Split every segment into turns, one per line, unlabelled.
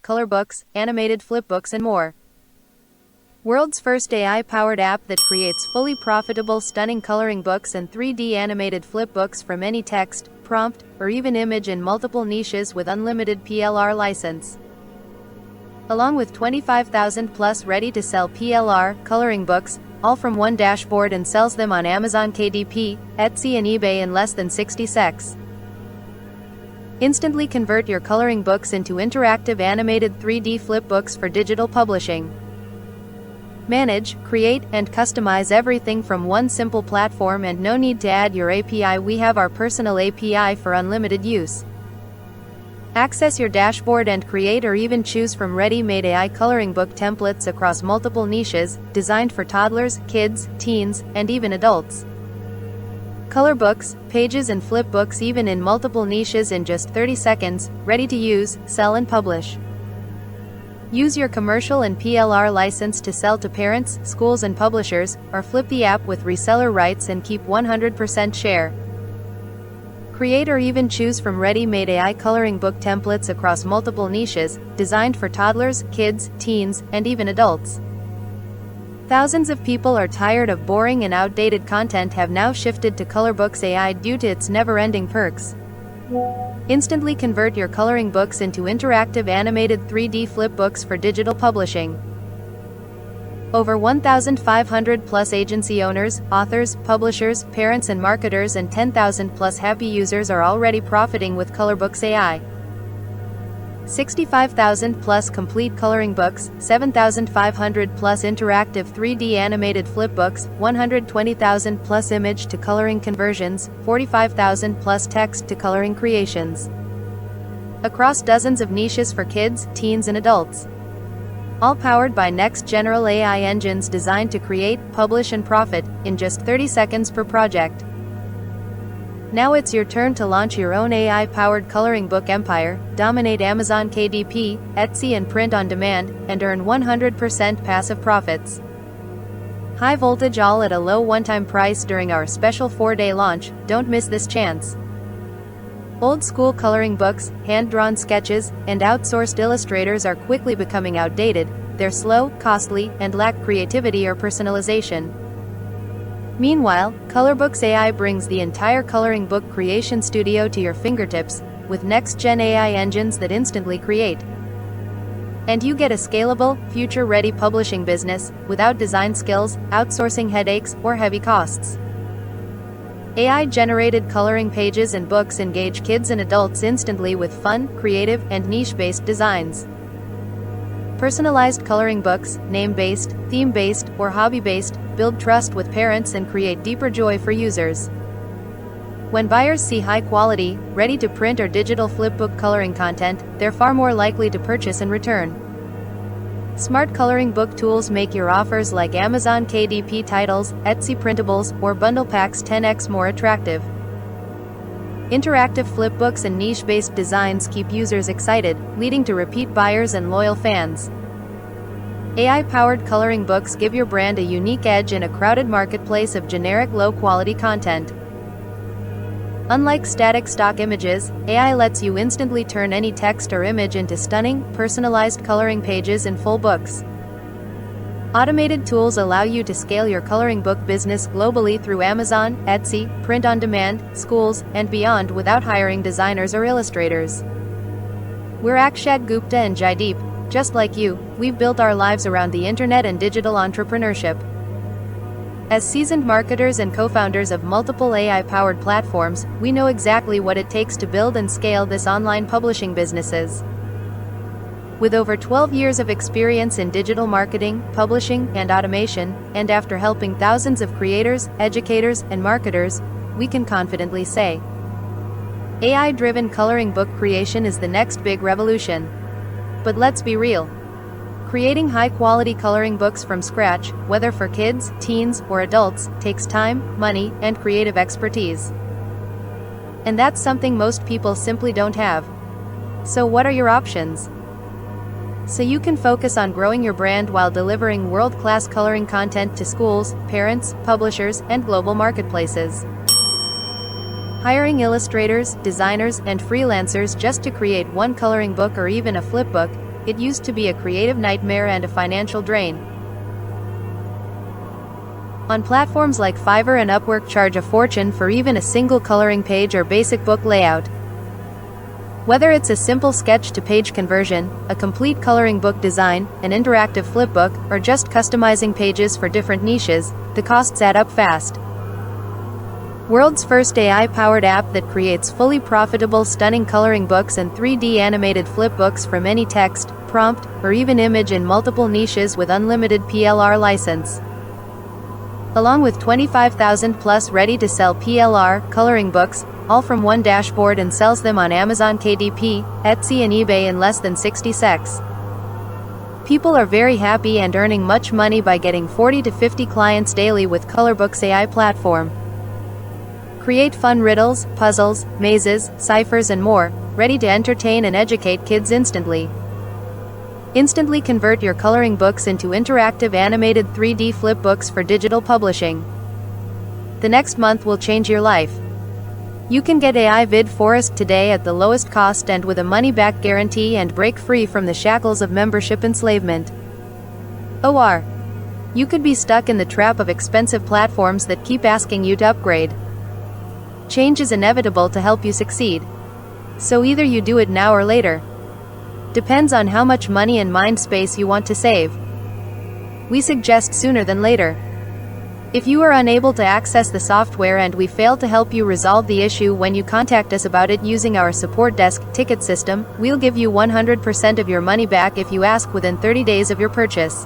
ColorBooks, animated flipbooks and more. World's first AI-powered app that creates fully profitable, stunning coloring books and 3D animated flipbooks from any text, prompt, or even image in multiple niches with unlimited PLR license. Along with 25,000 plus ready-to-sell PLR coloring books, all from one dashboard, and sells them on Amazon KDP, Etsy and eBay in less than 60 seconds. Instantly convert your coloring books into interactive animated 3D flipbooks for digital publishing. Manage, create, and customize everything from one simple platform, and no need to add your API. We have our personal API for unlimited use. Access your dashboard and create or even choose from ready-made AI coloring book templates across multiple niches, designed for toddlers, kids, teens, and even adults. Color books, pages and flipbooks even in multiple niches in just 30 seconds, ready to use, sell and publish. Use your commercial and PLR license to sell to parents, schools and publishers, or flip the app with reseller rights and keep 100% share. Create or even choose from ready-made AI coloring book templates across multiple niches, designed for toddlers, kids, teens, and even adults. Thousands of people are tired of boring and outdated content, have now shifted to ColorBooks AI due to its never-ending perks. Instantly convert your coloring books into interactive animated 3D flipbooks for digital publishing. Over 1,500 plus agency owners, authors, publishers, parents and marketers, and 10,000 plus happy users are already profiting with ColorBooks AI. 65,000 plus complete coloring books, 7,500 plus interactive 3D animated flipbooks, 120,000 plus image to coloring conversions, 45,000 plus text to coloring creations. Across dozens of niches for kids, teens and adults. All powered by next-gen AI engines designed to create, publish and profit, in just 30 seconds per project. Now it's your turn to launch your own AI-powered coloring book empire, dominate Amazon KDP, Etsy and print on demand, and earn 100% passive profits. High voltage, all at a low one-time price during our special 4-day launch. Don't miss this chance. Old-school coloring books, hand-drawn sketches, and outsourced illustrators are quickly becoming outdated. They're slow, costly, and lack creativity or personalization. Meanwhile, ColorBooks AI brings the entire coloring book creation studio to your fingertips, with next-gen AI engines that instantly create. And you get a scalable, future-ready publishing business, without design skills, outsourcing headaches, or heavy costs. AI-generated coloring pages and books engage kids and adults instantly with fun, creative, and niche-based designs. Personalized coloring books, name-based, theme-based, or hobby-based, build trust with parents and create deeper joy for users. When buyers see high-quality, ready-to-print or digital flipbook coloring content, they're far more likely to purchase and return. Smart coloring book tools make your offers like Amazon KDP titles, Etsy printables, or bundle packs 10x more attractive. Interactive flipbooks and niche-based designs keep users excited, leading to repeat buyers and loyal fans. AI-powered coloring books give your brand a unique edge in a crowded marketplace of generic low-quality content. Unlike static stock images, AI lets you instantly turn any text or image into stunning, personalized coloring pages and full books. Automated tools allow you to scale your coloring book business globally through Amazon, Etsy, print on demand, schools, and beyond without hiring designers or illustrators. We're Akshat Gupta and Jaideep. Just like you, we've built our lives around the internet and digital entrepreneurship. As seasoned marketers and co-founders of multiple AI-powered platforms, we know exactly what it takes to build and scale this online publishing businesses. With over 12 years of experience in digital marketing, publishing, and automation, and after helping thousands of creators, educators, and marketers, we can confidently say, AI-driven coloring book creation is the next big revolution. But let's be real. Creating high-quality coloring books from scratch, whether for kids, teens, or adults, takes time, money, and creative expertise. And that's something most people simply don't have. So what are your options? So you can focus on growing your brand while delivering world-class coloring content to schools, parents, publishers, and global marketplaces. Hiring illustrators, designers, and freelancers just to create one coloring book or even a flipbook It used to be a creative nightmare and a financial drain. On platforms like Fiverr and Upwork charge a fortune for even a single coloring page or basic book layout. Whether it's a simple sketch-to-page conversion, a complete coloring book design, an interactive flipbook, or just customizing pages for different niches, the costs add up fast. World's first AI-powered app that creates fully profitable, stunning coloring books and 3D animated flipbooks from any text, prompt, or even image in multiple niches with unlimited PLR license. Along with 25,000 plus ready-to-sell PLR coloring books, all from one dashboard, and sells them on Amazon KDP, Etsy and eBay in less than 60 seconds. People are very happy and earning much money by getting 40 to 50 clients daily with ColorBooks AI platform. Create fun riddles, puzzles, mazes, ciphers and more, ready to entertain and educate kids instantly. Instantly convert your coloring books into interactive animated 3D flipbooks for digital publishing. The next month will change your life. You can get AI Vid Forest today at the lowest cost and with a money-back guarantee, and break free from the shackles of membership enslavement. OR. You could be stuck in the trap of expensive platforms that keep asking you to upgrade. Change is inevitable to help you succeed. So either you do it now or later. Depends on how much money and mind space you want to save. We suggest sooner than later. If you are unable to access the software and we fail to help you resolve the issue when you contact us about it using our support desk ticket system, we'll give you 100% of your money back if you ask within 30 days of your purchase.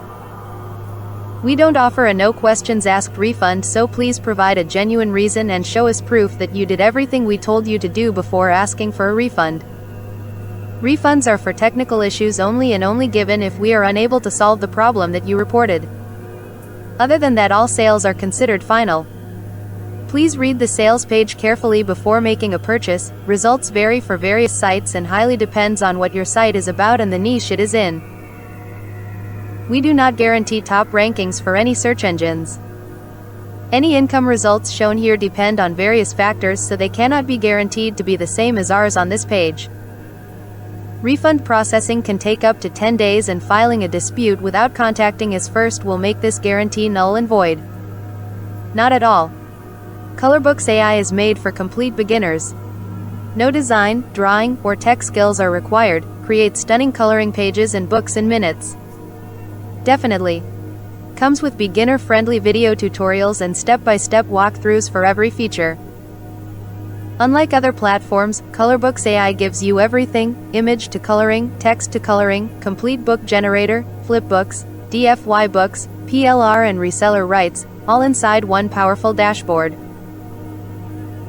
We don't offer a no questions asked refund, so please provide a genuine reason and show us proof that you did everything we told you to do before asking for a refund. Refunds are for technical issues only and only given if we are unable to solve the problem that you reported. Other than that, all sales are considered final. Please read the sales page carefully before making a purchase. Results vary for various sites and highly depends on what your site is about and the niche it is in. We do not guarantee top rankings for any search engines. Any income results shown here depend on various factors, so they cannot be guaranteed to be the same as ours on this page. Refund processing can take up to 10 days, and filing a dispute without contacting us first will make this guarantee null and void. Not at all. ColorBooks AI is made for complete beginners. No design, drawing, or tech skills are required. Create stunning coloring pages and books in minutes. Definitely. Comes with beginner-friendly video tutorials and step-by-step walkthroughs for every feature. Unlike other platforms, ColorBooks AI gives you everything: image to coloring, text to coloring, complete book generator, flipbooks, DFY books, PLR and reseller rights, all inside one powerful dashboard.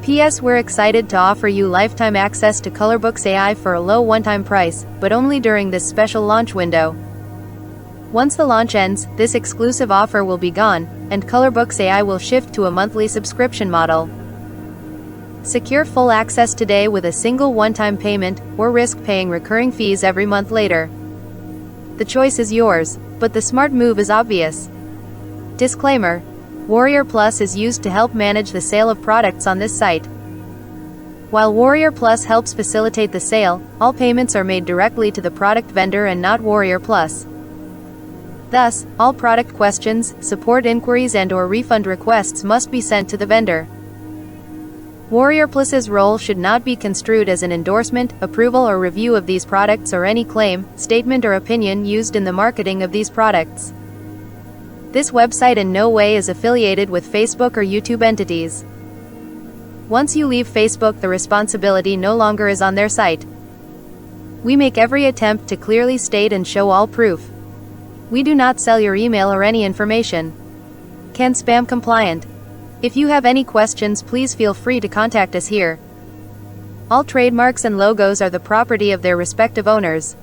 P.S. We're excited to offer you lifetime access to ColorBooks AI for a low one-time price, but only during this special launch window. Once the launch ends, this exclusive offer will be gone, and ColorBooks AI will shift to a monthly subscription model. Secure full access today with a single one-time payment, or risk paying recurring fees every month later. The choice is yours, but the smart move is obvious. Disclaimer: Warrior Plus is used to help manage the sale of products on this site. While Warrior Plus helps facilitate the sale, all payments are made directly to the product vendor and not Warrior Plus. Thus, all product questions, support inquiries and/or refund requests must be sent to the vendor. Warrior Plus's role should not be construed as an endorsement, approval or review of these products or any claim, statement or opinion used in the marketing of these products. This website in no way is affiliated with Facebook or YouTube entities. Once you leave Facebook, the responsibility no longer is on their site. We make every attempt to clearly state and show all proof. We do not sell your email or any information. Can spam compliant. If you have any questions, please feel free to contact us here. All trademarks and logos are the property of their respective owners.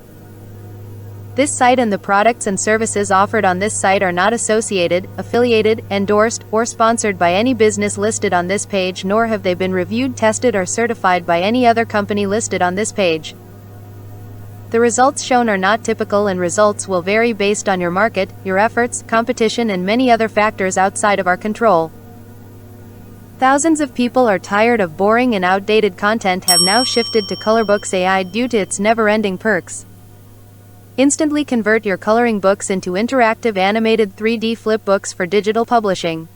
This site and the products and services offered on this site are not associated, affiliated, endorsed, or sponsored by any business listed on this page, nor have they been reviewed, tested, or certified by any other company listed on this page. The results shown are not typical, and results will vary based on your market, your efforts, competition, and many other factors outside of our control. Thousands of people are tired of boring and outdated content, have now shifted to ColorBooks AI due to its never-ending perks. Instantly convert your coloring books into interactive animated 3D flipbooks for digital publishing.